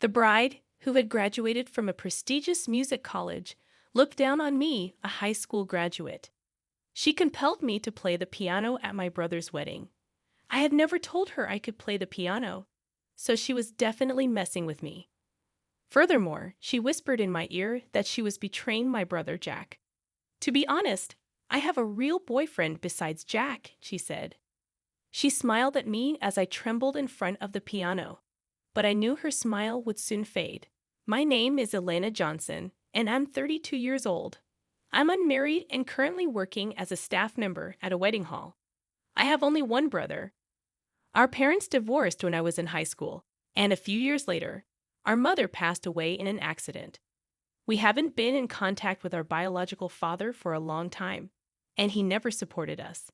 The bride, who had graduated from a prestigious music college, looked down on me, a high school graduate. She compelled me to play the piano at my brother's wedding. I had never told her I could play the piano, so she was definitely messing with me. Furthermore, she whispered in my ear that she was betraying my brother Jack. To be honest, I have a real boyfriend besides Jack, she said. She smiled at me as I trembled in front of the piano, but I knew her smile would soon fade. My name is Elena Johnson, and I'm 32 years old. I'm unmarried and currently working as a staff member at a wedding hall. I have only one brother. Our parents divorced when I was in high school, and a few years later, our mother passed away in an accident. We haven't been in contact with our biological father for a long time, and he never supported us.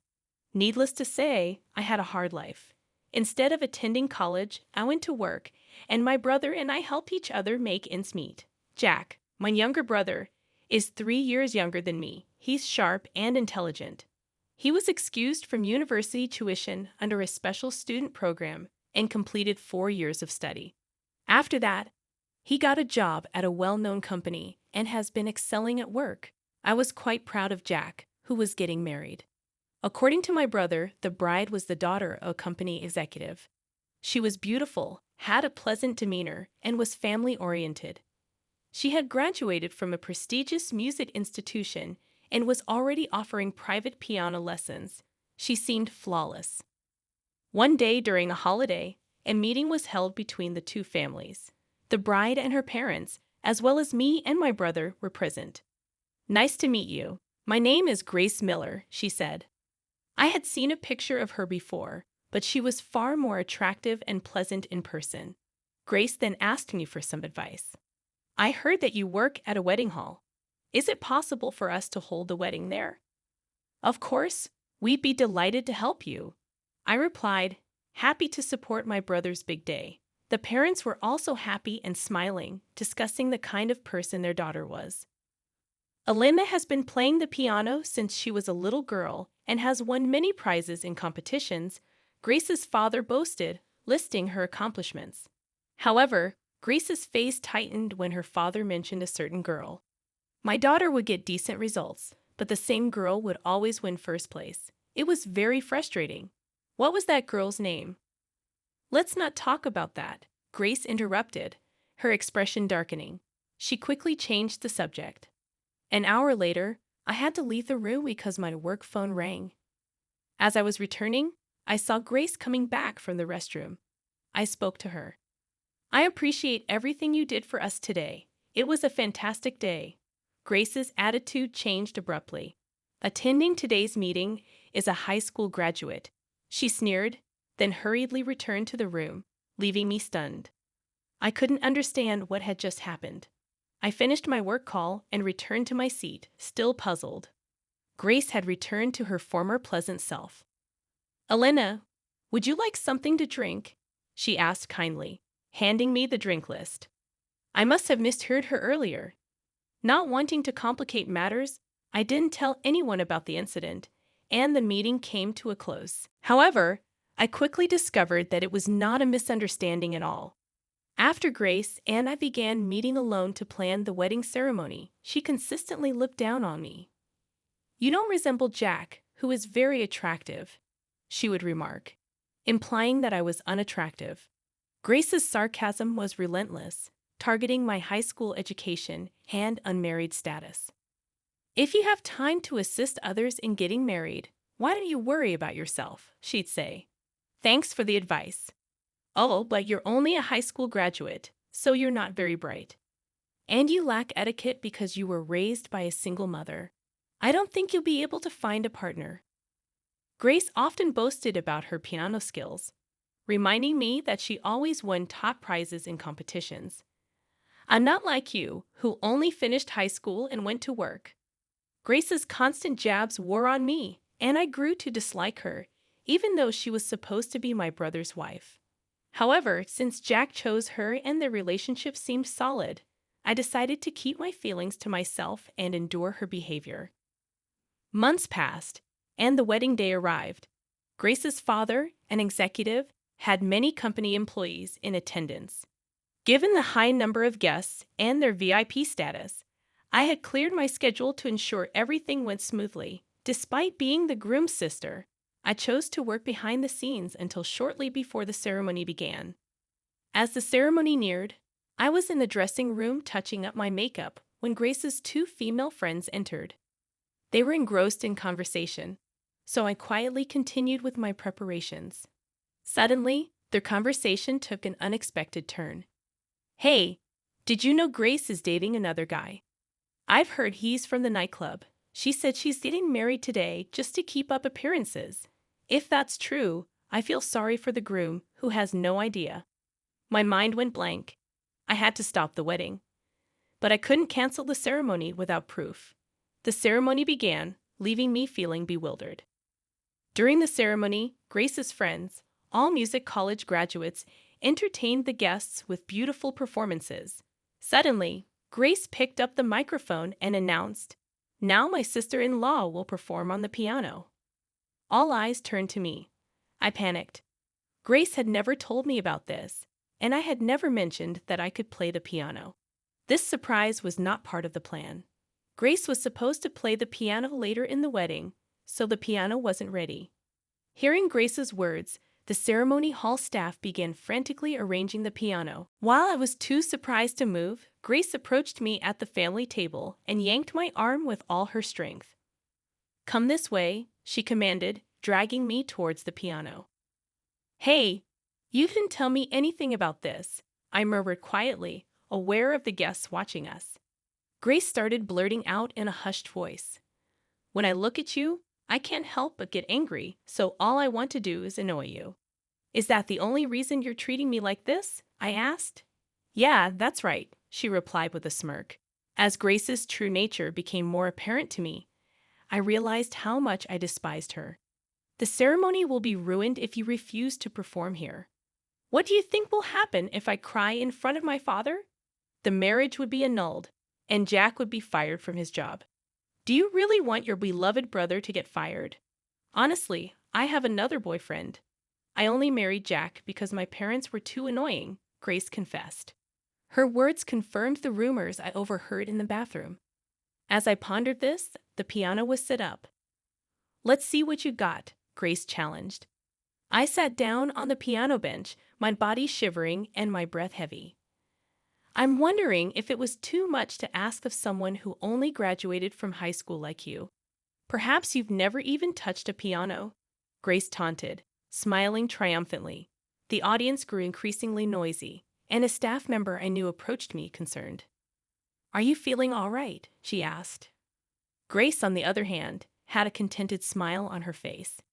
Needless to say, I had a hard life. Instead of attending college, I went to work, and my brother and I helped each other make ends meet. Jack, my younger brother, is 3 years younger than me. He's sharp and intelligent. He was excused from university tuition under a special student program and completed 4 years of study. After that, he got a job at a well-known company and has been excelling at work. I was quite proud of Jack, who was getting married. According to my brother, the bride was the daughter of a company executive. She was beautiful, had a pleasant demeanor, and was family-oriented. She had graduated from a prestigious music institution and was already offering private piano lessons. She seemed flawless. One day during a holiday, a meeting was held between the two families. The bride and her parents, as well as me and my brother, were present. "Nice to meet you. My name is Grace Miller," she said. I had seen a picture of her before, but she was far more attractive and pleasant in person. Grace then asked me for some advice. "I heard that you work at a wedding hall. Is it possible for us to hold the wedding there?" "Of course, we'd be delighted to help you," I replied, happy to support my brother's big day. The parents were also happy and smiling, discussing the kind of person their daughter was. Elena has been playing the piano since she was a little girl and has won many prizes in competitions, Grace's father boasted, listing her accomplishments. However, Grace's face tightened when her father mentioned a certain girl. My daughter would get decent results, but the same girl would always win first place. It was very frustrating. What was that girl's name? "Let's not talk about that," Grace interrupted, her expression darkening. She quickly changed the subject. An hour later, I had to leave the room because my work phone rang. As I was returning, I saw Grace coming back from the restroom. I spoke to her. "I appreciate everything you did for us today. It was a fantastic day." Grace's attitude changed abruptly. "Attending today's meeting is a high school graduate," she sneered, then hurriedly returned to the room, leaving me stunned. I couldn't understand what had just happened. I finished my work call and returned to my seat, still puzzled. Grace had returned to her former pleasant self. "Elena, would you like something to drink?" she asked kindly, handing me the drink list. I must have misheard her earlier. Not wanting to complicate matters, I didn't tell anyone about the incident, and the meeting came to a close. However, I quickly discovered that it was not a misunderstanding at all. After Grace and I began meeting alone to plan the wedding ceremony, she consistently looked down on me. "You don't resemble Jack, who is very attractive," she would remark, implying that I was unattractive. Grace's sarcasm was relentless, targeting my high school education and unmarried status. "If you have time to assist others in getting married, why don't you worry about yourself?" she'd say. "Thanks for the advice. Oh, but you're only a high school graduate, so you're not very bright. And you lack etiquette because you were raised by a single mother. I don't think you'll be able to find a partner." Grace often boasted about her piano skills, reminding me that she always won top prizes in competitions. "I'm not like you, who only finished high school and went to work." Grace's constant jabs wore on me, and I grew to dislike her, even though she was supposed to be my brother's wife. However, since Jack chose her and the relationship seemed solid, I decided to keep my feelings to myself and endure her behavior. Months passed, and the wedding day arrived. Grace's father, an executive, had many company employees in attendance. Given the high number of guests and their VIP status, I had cleared my schedule to ensure everything went smoothly. Despite being the groom's sister, I chose to work behind the scenes until shortly before the ceremony began. As the ceremony neared, I was in the dressing room touching up my makeup when Grace's two female friends entered. They were engrossed in conversation, so I quietly continued with my preparations. Suddenly, their conversation took an unexpected turn. "Hey, did you know Grace is dating another guy? I've heard he's from the nightclub. She said she's getting married today just to keep up appearances. If that's true, I feel sorry for the groom who has no idea." My mind went blank. I had to stop the wedding. But I couldn't cancel the ceremony without proof. The ceremony began, leaving me feeling bewildered. During the ceremony, Grace's friends, all music college graduates, entertained the guests with beautiful performances. Suddenly, Grace picked up the microphone and announced, "Now my sister-in-law will perform on the piano." All eyes turned to me. I panicked. Grace had never told me about this, and I had never mentioned that I could play the piano. This surprise was not part of the plan. Grace was supposed to play the piano later in the wedding, so the piano wasn't ready. Hearing Grace's words, the ceremony hall staff began frantically arranging the piano. While I was too surprised to move, Grace approached me at the family table and yanked my arm with all her strength. "Come this way," she commanded, dragging me towards the piano. "Hey, you didn't tell me anything about this," I murmured quietly, aware of the guests watching us. Grace started blurting out in a hushed voice, "When I look at you, I can't help but get angry, so all I want to do is annoy you." "Is that the only reason you're treating me like this?" I asked. "Yeah, that's right," she replied with a smirk. As Grace's true nature became more apparent to me, I realized how much I despised her. "The ceremony will be ruined if you refuse to perform here. What do you think will happen if I cry in front of my father? The marriage would be annulled, and Jack would be fired from his job. Do you really want your beloved brother to get fired? Honestly, I have another boyfriend. I only married Jack because my parents were too annoying," Grace confessed. Her words confirmed the rumors I overheard in the bathroom. As I pondered this, the piano was set up. "Let's see what you got," Grace challenged. I sat down on the piano bench, my body shivering and my breath heavy. "I'm wondering if it was too much to ask of someone who only graduated from high school like you. Perhaps you've never even touched a piano," Grace taunted, smiling triumphantly. The audience grew increasingly noisy, and a staff member I knew approached me concerned. "Are you feeling all right?" she asked. Grace, on the other hand, had a contented smile on her face.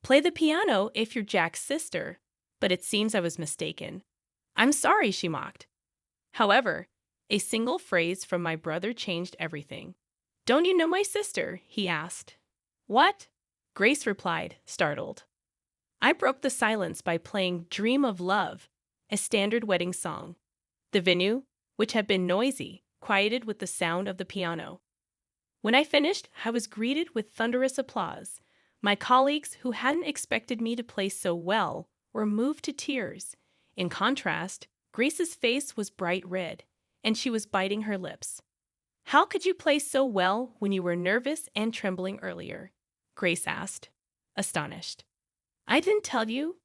"Play the piano if you're Jack's sister," but it seems I was mistaken. "I'm sorry," she mocked. However, a single phrase from my brother changed everything. "Don't you know my sister?" he asked. "What?" Grace replied, startled. I broke the silence by playing "Dream of Love," a standard wedding song. The venue, which had been noisy, quieted with the sound of the piano. When I finished, I was greeted with thunderous applause. My colleagues, who hadn't expected me to play so well, were moved to tears. In contrast, Grace's face was bright red, and she was biting her lips. "How could you play so well when you were nervous and trembling earlier?" Grace asked, astonished. "I didn't tell you,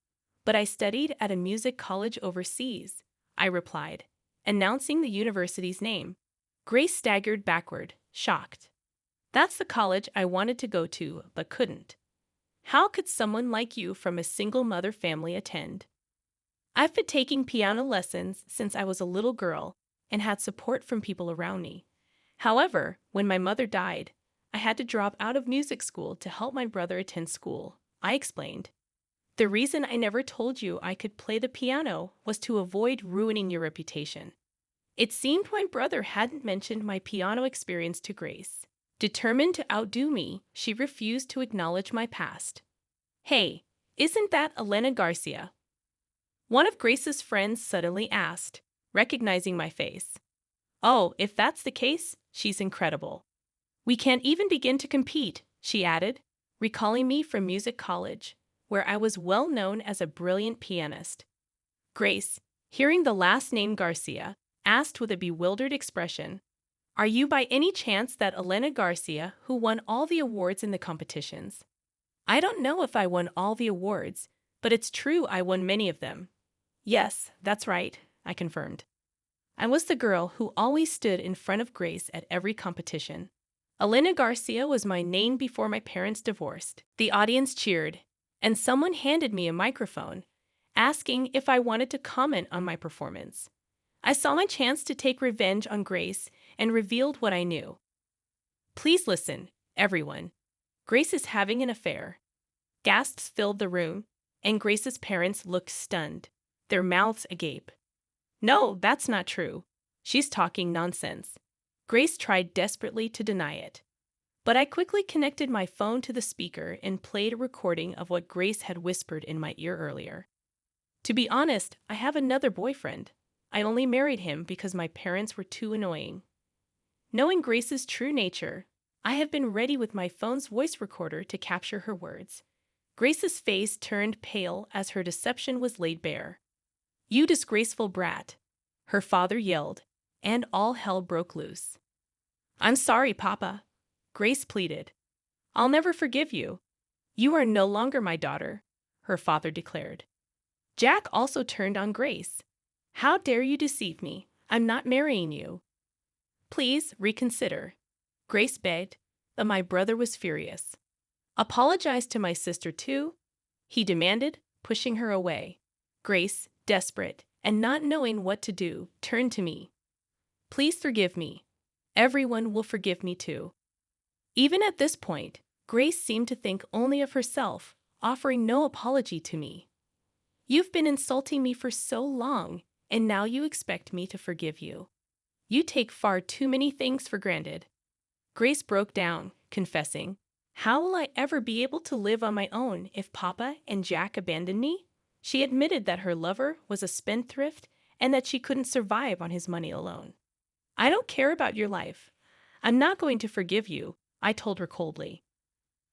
but I studied at a music college overseas," I replied, announcing the university's name. Grace staggered backward, shocked. "That's the college I wanted to go to, but couldn't. How could someone like you from a single-mother family attend?" "I've been taking piano lessons since I was a little girl and had support from people around me. However, when my mother died, I had to drop out of music school to help my brother attend school," I explained. "The reason I never told you I could play the piano was to avoid ruining your reputation." It seemed my brother hadn't mentioned my piano experience to Grace. Determined to outdo me, she refused to acknowledge my past. "Hey, isn't that Elena Garcia?" one of Grace's friends suddenly asked, recognizing my face. "Oh, if that's the case, she's incredible. We can't even begin to compete," she added, recalling me from music college, where I was well known as a brilliant pianist. "Grace, Hearing the last name Garcia, asked with a bewildered expression, "Are you by any chance that Elena Garcia who won all the awards in the competitions?" "I don't know if I won all the awards, but it's true I won many of them." "Yes, that's right," I confirmed. I was the girl who always stood in front of Grace at every competition. Elena Garcia was my name before my parents divorced. The audience cheered, and someone handed me a microphone, asking if I wanted to comment on my performance. I saw my chance to take revenge on Grace and revealed what I knew. "Please listen, everyone. Grace is having an affair." Gasps filled the room, and Grace's parents looked stunned, their mouths agape. "No, that's not true. She's talking nonsense." Grace tried desperately to deny it. But I quickly connected my phone to the speaker and played a recording of what Grace had whispered in my ear earlier. "To be honest, I have another boyfriend. I only married him because my parents were too annoying." Knowing Grace's true nature, I have been ready with my phone's voice recorder to capture her words. Grace's face turned pale as her deception was laid bare. "You disgraceful brat," her father yelled, and all hell broke loose. "I'm sorry, Papa," Grace pleaded. "I'll never forgive you. You are no longer my daughter," her father declared. Jack also turned on Grace. "How dare you deceive me? I'm not marrying you." "Please reconsider," Grace begged, but my brother was furious. "Apologize to my sister too," he demanded, pushing her away. Grace, desperate and not knowing what to do, turned to me. "Please forgive me. Everyone will forgive me too." Even at this point, Grace seemed to think only of herself, offering no apology to me. "You've been insulting me for so long, and now you expect me to forgive you. You take far too many things for granted." Grace broke down, confessing, "How will I ever be able to live on my own if Papa and Jack abandon me?" She admitted that her lover was a spendthrift and that she couldn't survive on his money alone. "I don't care about your life. I'm not going to forgive you," I told her coldly.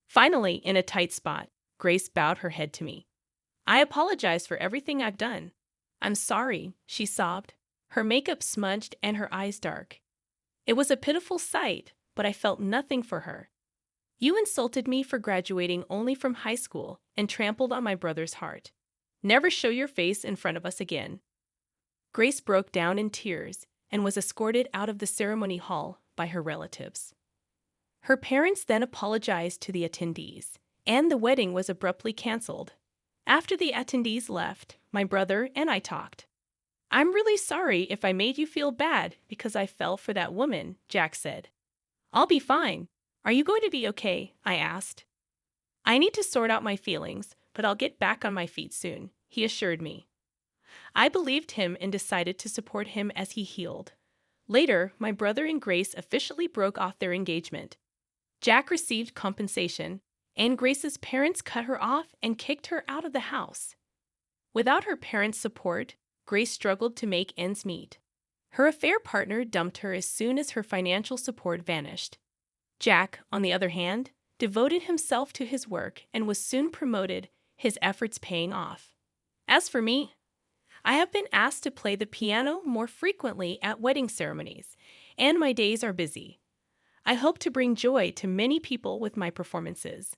Finally, in a tight spot, Grace bowed her head to me. "I apologize for everything I've done. I'm sorry," she sobbed, her makeup smudged and her eyes dark. It was a pitiful sight, but I felt nothing for her. "You insulted me for graduating only from high school and trampled on my brother's heart. Never show your face in front of us again." Grace broke down in tears and was escorted out of the ceremony hall by her relatives. Her parents then apologized to the attendees, and the wedding was abruptly canceled. After the attendees left, my brother and I talked. "I'm really sorry if I made you feel bad because I fell for that woman," Jack said. "I'll be fine. Are you going to be okay?" I asked. "I need to sort out my feelings, but I'll get back on my feet soon," he assured me. I believed him and decided to support him as he healed. Later, my brother and Grace officially broke off their engagement. Jack received compensation, and Grace's parents cut her off and kicked her out of the house. Without her parents' support, Grace struggled to make ends meet. Her affair partner dumped her as soon as her financial support vanished. Jack, on the other hand, devoted himself to his work and was soon promoted, his efforts paying off. As for me, I have been asked to play the piano more frequently at wedding ceremonies, and my days are busy. I hope to bring joy to many people with my performances.